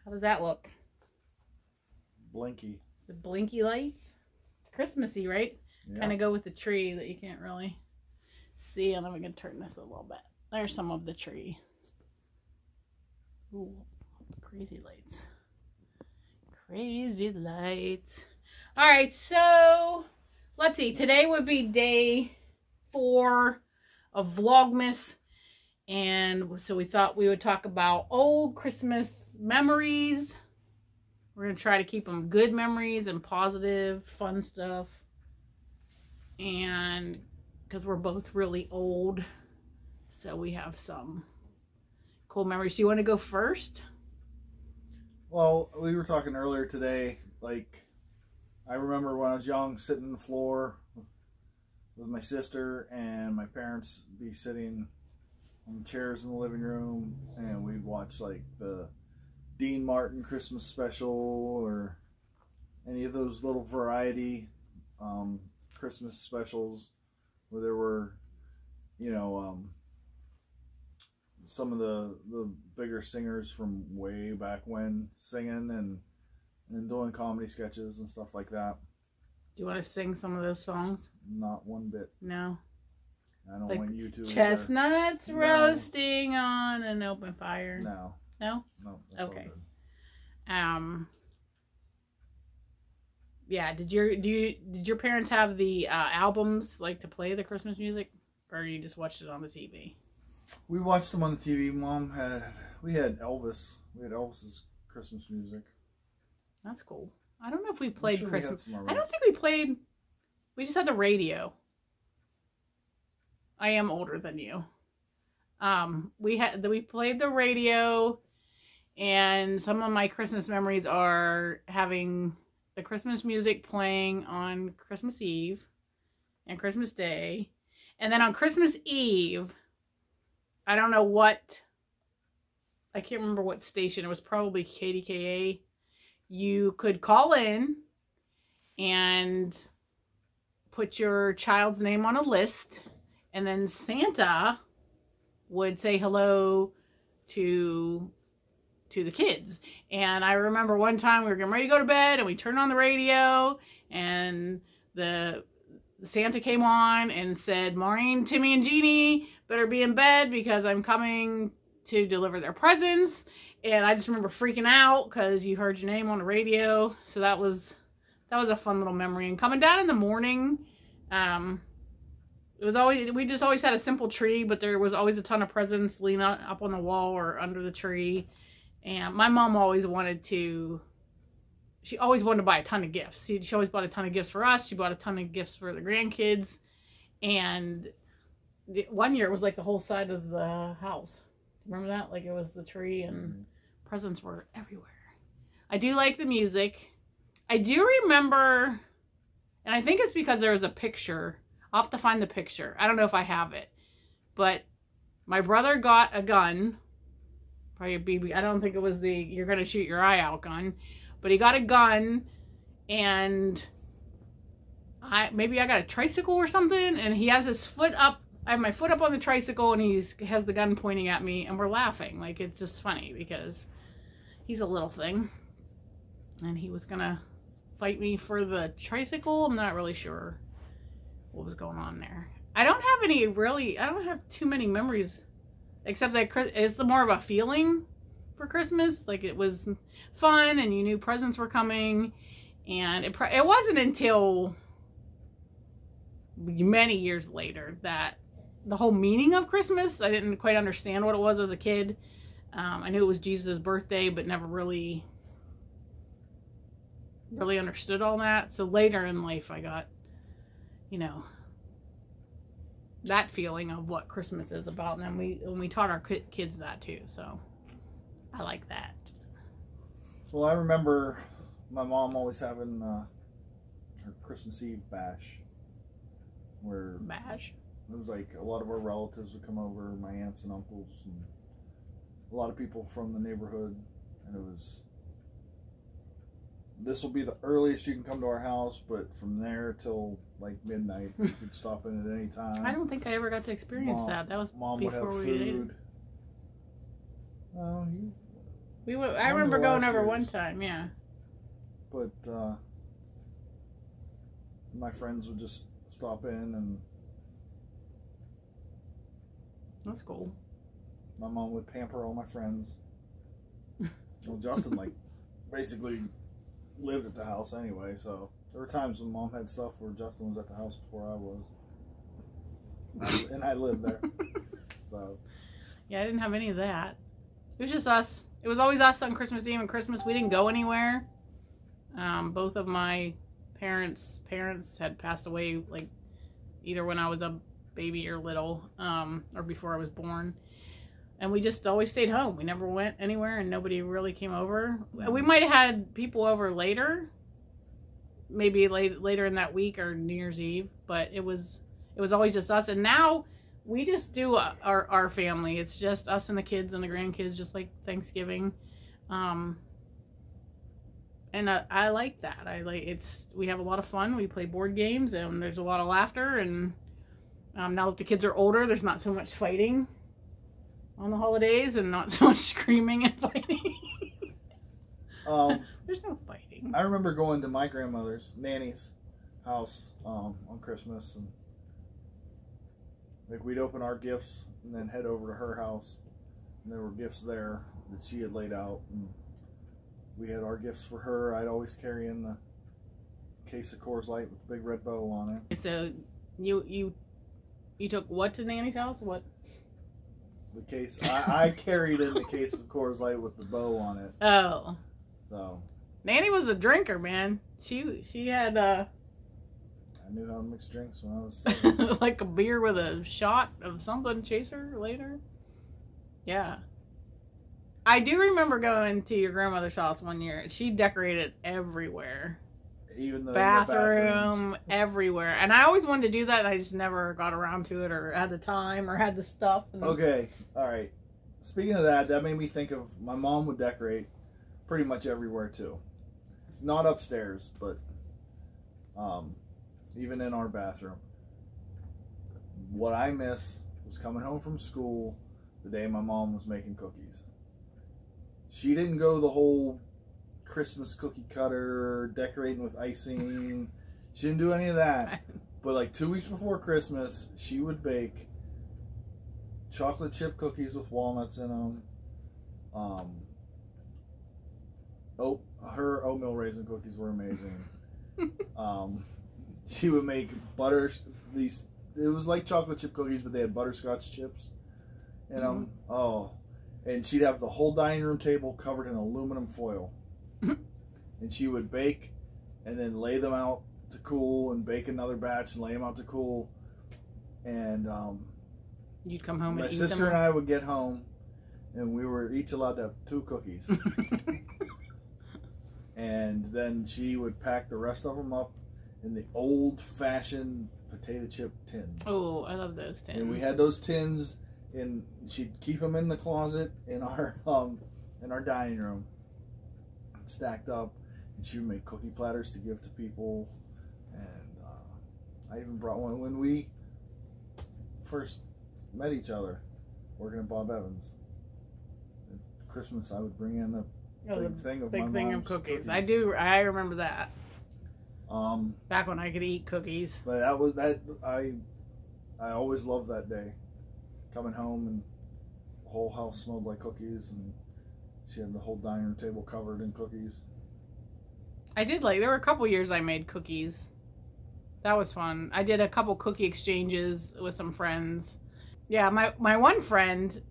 How does that look? Blinky. The blinky lights? It's Christmassy, right? Yeah. Kind of go with the tree that you can't really see. And then we can turn this a little bit. There's some of the tree. Ooh, crazy lights. Crazy lights. All right, so let's see. Today would be day 4 of Vlogmas. And so we thought we would talk about old Christmas memories. We're going to try to keep them good memories and positive, fun stuff. And because we're both really old, so we have some cool memories. Do you want to go first? Well, we were talking earlier today, like, I remember when I was young, sitting on the floor with my sister and my parents be sitting on the chairs in the living room, and we'd watch, like, the Dean Martin Christmas special or any of those little variety Christmas specials where there were, you know, some of the bigger singers from way back when singing and doing comedy sketches and stuff like that. Do you want to sing some of those songs? Not one bit. No. I don't like want you to. Chestnuts either. roasting on an open fire. No. No? No. That's okay. All good. Yeah, did your parents have the albums like to play the Christmas music, or you just watched it on the TV? We watched them on the TV. We had Elvis. We had Elvis's Christmas music. That's cool. I don't know if we played sure Christmas. We I don't think we played. We just had the radio. I am older than you. We played the radio, and some of my Christmas memories are having the Christmas music playing on Christmas Eve and Christmas Day. And then on Christmas Eve, I don't know what, I can't remember what station, it was probably KDKA. You could call in and put your child's name on a list, and then Santa would say hello to the kids. And I remember one time we were getting ready to go to bed and we turned on the radio and the Santa came on and said, Maureen, Timmy, and Jeannie better be in bed because I'm coming to deliver their presents. And I just remember freaking out because you heard your name on the radio. So that was a fun little memory. And coming down in the morning, we just always had a simple tree, but there was always a ton of presents leaning up on the wall or under the tree. And my mom always wanted to buy a ton of gifts. She always bought a ton of gifts for us. She bought a ton of gifts for the grandkids. And one year it was like the whole side of the house. Remember that? Like it was the tree and presents were everywhere. I do like the music. I do remember, and I think it's because there was a picture. I'll have to find the picture. I don't know if I have it. But my brother got a gun. Probably a BB. I don't think it was the you're going to shoot your eye out gun. But he got a gun, and maybe I got a tricycle or something, and he has his foot up. I have my foot up on the tricycle, and he has the gun pointing at me, and we're laughing. Like, it's just funny because he's a little thing. And he was going to fight me for the tricycle. I'm not really sure what was going on there. I don't have too many memories, except that it's more of a feeling for Christmas. Like, it was fun, and you knew presents were coming. And it wasn't until many years later that the whole meaning of Christmas, I didn't quite understand what it was as a kid. I knew it was Jesus' birthday, but never really understood all that. So later in life, I got, that feeling of what Christmas is about. And then we taught our kids that too. So I like that. Well, I remember my mom always having her Christmas Eve bash. Bash? It was like a lot of our relatives would come over, my aunts and uncles, and a lot of people from the neighborhood. And it was, this will be the earliest you can come to our house, but from there till like midnight, you could stop in at any time. I don't think I ever got to experience that. That was Mom before would have we dated. food. I remember going over one time, yeah. But my friends would just stop in, and that's cool. My mom would pamper all my friends. Well, Justin basically lived at the house anyway, so there were times when Mom had stuff where Justin was at the house before I was, and I lived there. So yeah, I didn't have any of that. It was just us. It was always us on Christmas Eve and Christmas. We didn't go anywhere. Both of my parents had passed away, like either when I was a baby or little, or before I was born. And we just always stayed home. We never went anywhere, and nobody really came over. We might have had people over later, maybe later in that week or New Year's Eve, but it was always just us. And now we just do our family. It's just us and the kids and the grandkids, just like Thanksgiving. And I like that. We have a lot of fun. We play board games, and there's a lot of laughter. And now that the kids are older, there's not so much fighting on the holidays, and not so much screaming and fighting. There's no fighting. I remember going to my grandmother's nanny's house on Christmas, and we'd open our gifts and then head over to her house, and there were gifts there that she had laid out, and we had our gifts for her. I'd always carry in the case of Coors Light with the big red bow on it. So you took what to Nanny's house? What? The case. I carried in the case of Coors Light with the bow on it. Oh. So. Nanny was a drinker, man. She had I knew how to mix drinks when I was 7. like a beer with a shot of something chaser later. Yeah. I do remember going to your grandmother's house one year. She decorated everywhere. Even the bathroom, everywhere. And I always wanted to do that, and I just never got around to it, or had the time, or had the stuff. Okay, all right. Speaking of that, that made me think of my mom would decorate pretty much everywhere too. Not upstairs, but even in our bathroom. What I miss was coming home from school the day my mom was making cookies. She didn't go the whole Christmas cookie cutter, decorating with icing. She didn't do any of that. But like 2 weeks before Christmas, she would bake chocolate chip cookies with walnuts in them. Her oatmeal raisin cookies were amazing. She would make it was like chocolate chip cookies, but they had butterscotch chips in them. Oh, and she'd have the whole dining room table covered in aluminum foil. And she would bake and then lay them out to cool, and bake another batch and lay them out to cool. And you'd come home and my eat sister them. and I would get home, and we were each allowed to have 2 cookies. And then she would pack the rest of them up in the old-fashioned potato chip tins. Oh, I love those tins. And we had those tins, and she'd keep them in the closet in our dining room, stacked up. And she would make cookie platters to give to people. And I even brought one when we first met each other, working at Bob Evans. At Christmas, I would bring in the big thing of my mom's cookies. I remember that. Back when I could eat cookies. But I always loved that day. Coming home, and the whole house smelled like cookies, and she had the whole dining room table covered in cookies. There were a couple years I made cookies. That was fun. I did a couple cookie exchanges with some friends. Yeah, my one friend,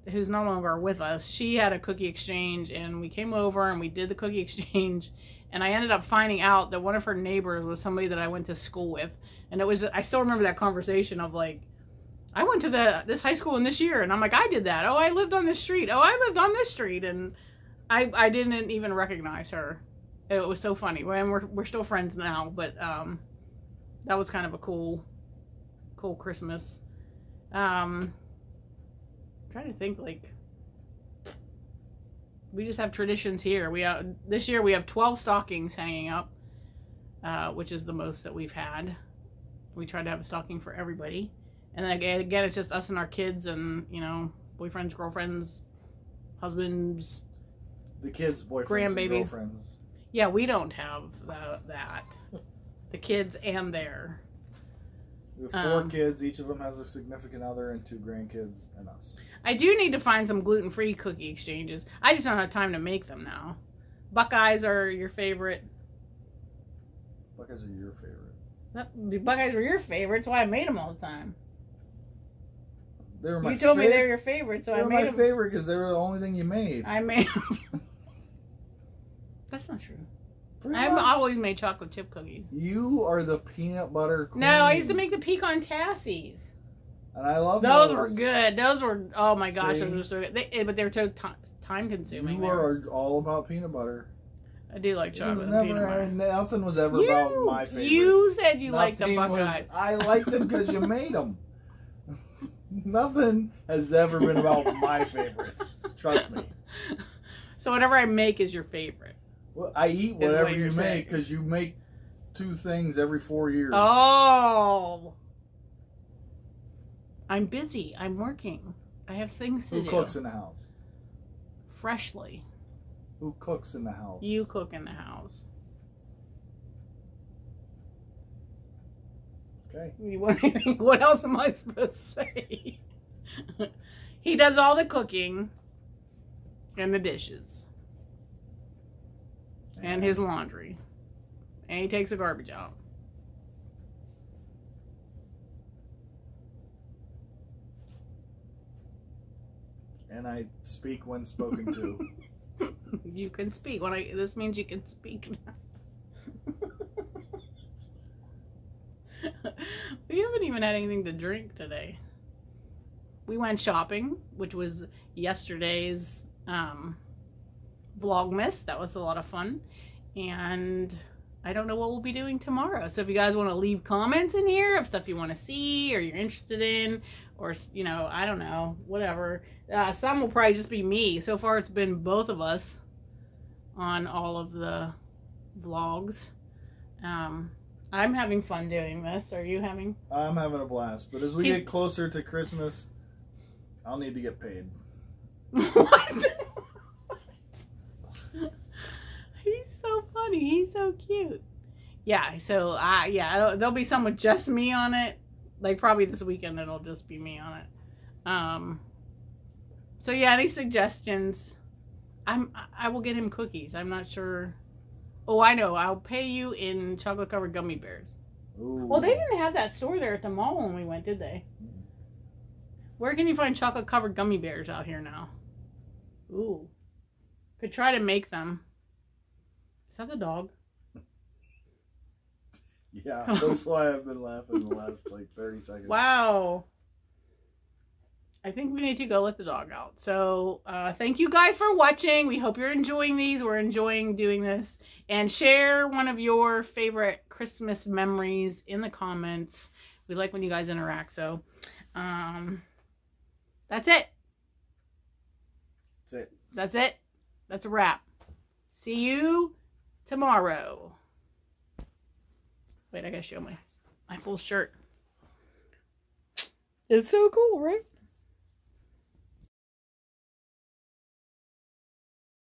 who's no longer with us, she had a cookie exchange, and we came over and we did the cookie exchange, and I ended up finding out that one of her neighbors was somebody that I went to school with. And I still remember that conversation of like, I went to this high school in this year, and I'm like, I did that. Oh, I lived on this street. Oh, I lived on this street. And I didn't even recognize her. It was so funny. And we're still friends now, but that was kind of a cool Christmas. I'm trying to think, like, we just have traditions here. This year we have 12 stockings hanging up, which is the most that we've had. We try to have a stocking for everybody. And then again, it's just us and our kids, and boyfriends, girlfriends, husbands, The kids' boyfriends grandbabies. and girlfriends. Yeah, we don't have that. The kids and their. We have 4 kids. Each of them has a significant other and 2 grandkids and us. I do need to find some gluten-free cookie exchanges. I just don't have time to make them now. Buckeyes are your favorite. Buckeyes are your favorite. The Buckeyes were your favorite. That's why I made them all the time. They were my You told me they were your favorite, so I made them. They were my favorite because they were the only thing you made. I made them. That's not true. I've always made chocolate chip cookies. You are the peanut butter queen. No, I used to make the pecan tassies. And I love those. Those were good. Those were, oh my gosh, those were so good. But they were so time consuming. You are all about peanut butter. I do like chocolate and peanut butter. Nothing was ever about my favorite. You said you liked the Buckeye. I liked them because you made them. Nothing has ever been about my favorite. Trust me. So whatever I make is your favorite. Well, I eat whatever you make because you make 2 things every 4 years. Oh. I'm busy. I'm working. I have things to do. Who cooks in the house? Freshly. Who cooks in the house? You cook in the house. Okay. What else am I supposed to say? He does all the cooking and the dishes. And his laundry. And he takes the garbage out. And I speak when spoken to. You can speak. This means you can speak now. We haven't even had anything to drink today. We went shopping, which was yesterday's Vlogmas. That was a lot of fun. And I don't know what we'll be doing tomorrow. So if you guys want to leave comments in here of stuff you want to see or you're interested in, or, you know, I don't know, whatever. Some will probably just be me. So far it's been both of us on all of the vlogs. I'm having fun doing this. Are you having? I'm having a blast. But as we get closer to Christmas, I'll need to get paid. What? He's so funny. He's so cute. Yeah, so yeah, there'll be some with just me on it. Like probably this weekend it'll just be me on it. So yeah, any suggestions? I will get him cookies. I'm not sure. Oh, I know. I'll pay you in chocolate covered gummy bears. Ooh. Well, they didn't have that store there at the mall when we went, did they? Where can you find chocolate covered gummy bears out here now? Ooh. Could try to make them. Is that the dog? Yeah, that's why I've been laughing the last like 30 seconds. Wow. I think we need to go let the dog out. So thank you guys for watching. We hope you're enjoying these. We're enjoying doing this. And share one of your favorite Christmas memories in the comments. We like when you guys interact. So that's it. That's it. That's it. That's a wrap. See you tomorrow. Wait, I gotta show my full shirt. It's so cool, right?